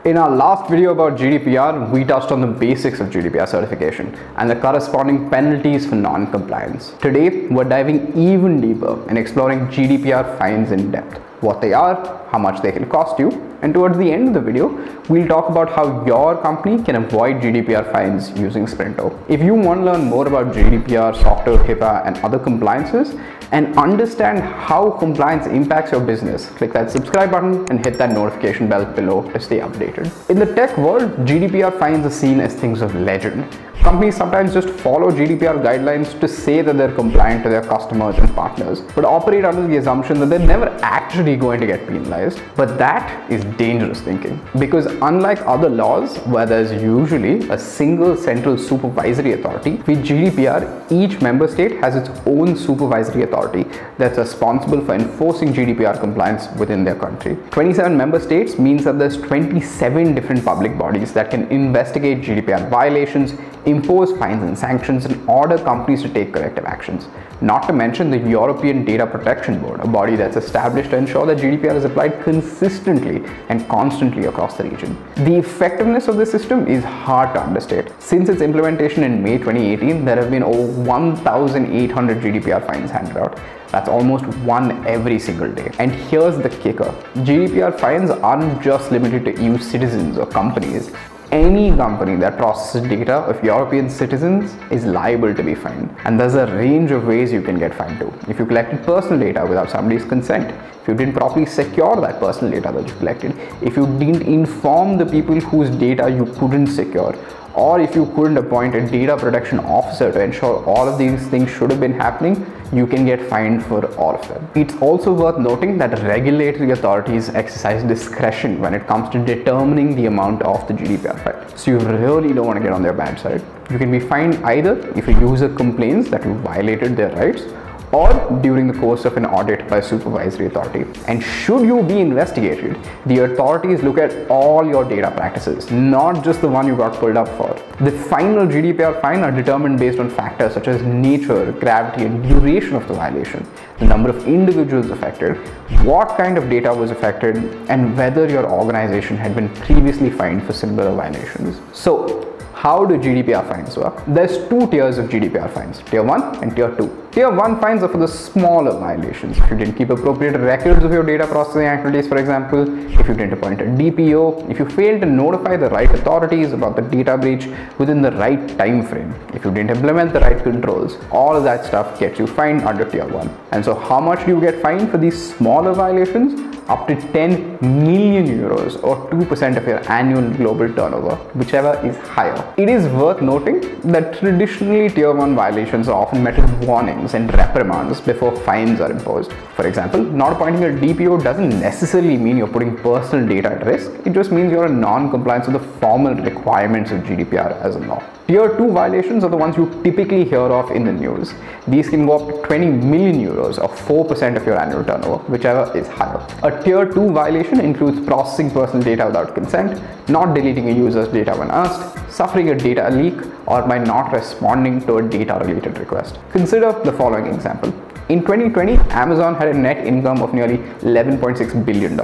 In our last video about GDPR, we touched on the basics of GDPR certification and the corresponding penalties for non-compliance. Today, we're diving even deeper and exploring GDPR fines in depth, what they are, how much they can cost you, and towards the end of the video, we'll talk about how your company can avoid GDPR fines using Sprinto. If you want to learn more about GDPR, SOC 2, HIPAA, and other compliances, and understand how compliance impacts your business, click that subscribe button and hit that notification bell below to stay updated. In the tech world, GDPR fines are seen as things of legend. Companies sometimes just follow GDPR guidelines to say that they're compliant to their customers and partners, but operate under the assumption that they're never actually going to get penalized. But that is dangerous thinking, because unlike other laws where there's usually a single central supervisory authority, with GDPR, each member state has its own supervisory authority that's responsible for enforcing GDPR compliance within their country. 27 member states means that there's 27 different public bodies that can investigate GDPR violations, impose fines and sanctions, and order companies to take corrective actions. Not to mention the European Data Protection Board, a body that's established to ensure that GDPR is applied consistently and constantly across the region. The effectiveness of the system is hard to understate. Since its implementation in May 2018, there have been over 1,800 GDPR fines handed out. That's almost one every single day. And here's the kicker. GDPR fines aren't just limited to EU citizens or companies. Any company that processes data of European citizens is liable to be fined. And there's a range of ways you can get fined too. If you collected personal data without somebody's consent, if you didn't properly secure that personal data that you collected, if you didn't inform the people whose data you couldn't secure, or if you couldn't appoint a data protection officer to ensure all of these things should have been happening, you can get fined for all of them. It's also worth noting that regulatory authorities exercise discretion when it comes to determining the amount of the GDPR fine. So you really don't want to get on their bad side. You can be fined either if a user complains that you violated their rights, or during the course of an audit by a supervisory authority. And should you be investigated, the authorities look at all your data practices, not just the one you got pulled up for. The final GDPR fine are determined based on factors such as nature, gravity, and duration of the violation, the number of individuals affected, what kind of data was affected, and whether your organization had been previously fined for similar violations. So, how do GDPR fines work? There's two tiers of GDPR fines, Tier 1 and Tier 2. Tier 1 fines are for the smaller violations. If you didn't keep appropriate records of your data processing activities, for example, if you didn't appoint a DPO, if you failed to notify the right authorities about the data breach within the right time frame, if you didn't implement the right controls, all of that stuff gets you fined under Tier 1. And so how much do you get fined for these smaller violations? Up to 10 million euros or 2% of your annual global turnover, whichever is higher. It is worth noting that traditionally Tier 1 violations are often met with warnings and reprimands before fines are imposed. For example, not appointing a DPO doesn't necessarily mean you're putting personal data at risk. It just means you're in non-compliance with the formal requirements of GDPR as a law. Tier 2 violations are the ones you typically hear of in the news. These can go up to 20 million euros or 4% of your annual turnover, whichever is higher. A Tier 2 violation includes processing personal data without consent, not deleting a user's data when asked, suffering a data leak, or by not responding to a data-related request. Consider the following example. In 2020, Amazon had a net income of nearly $11.6 billion.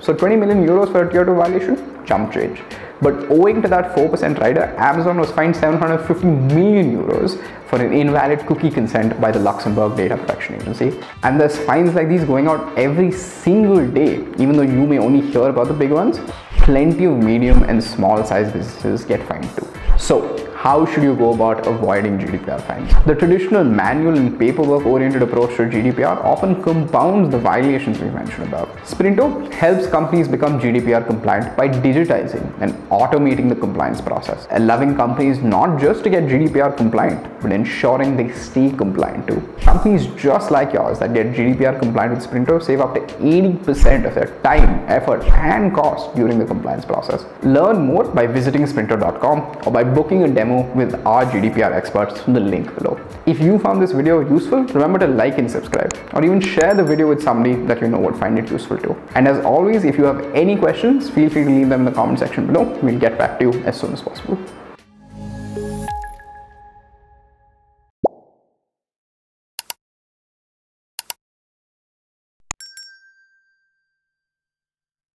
So 20 million euros for a Tier 2 violation? Chump change. But owing to that 4% rider, Amazon was fined 750 million euros for an invalid cookie consent by the Luxembourg Data Protection Agency. And there's fines like these going out every single day. Even though you may only hear about the big ones, plenty of medium and small size businesses get fined too. So, how should you go about avoiding GDPR fines? The traditional manual and paperwork-oriented approach to GDPR often compounds the violations we mentioned above. Sprinto helps companies become GDPR compliant by digitizing and automating the compliance process, allowing companies not just to get GDPR compliant, but ensuring they stay compliant too. Companies just like yours that get GDPR compliant with Sprinto save up to 80% of their time, effort, and cost during the compliance process. Learn more by visiting sprinto.com or by booking a demo with our GDPR experts from the link below. If you found this video useful, remember to like and subscribe, or even share the video with somebody that you know would find it useful too. And as always, if you have any questions, feel free to leave them in the comment section below. We'll get back to you as soon as possible.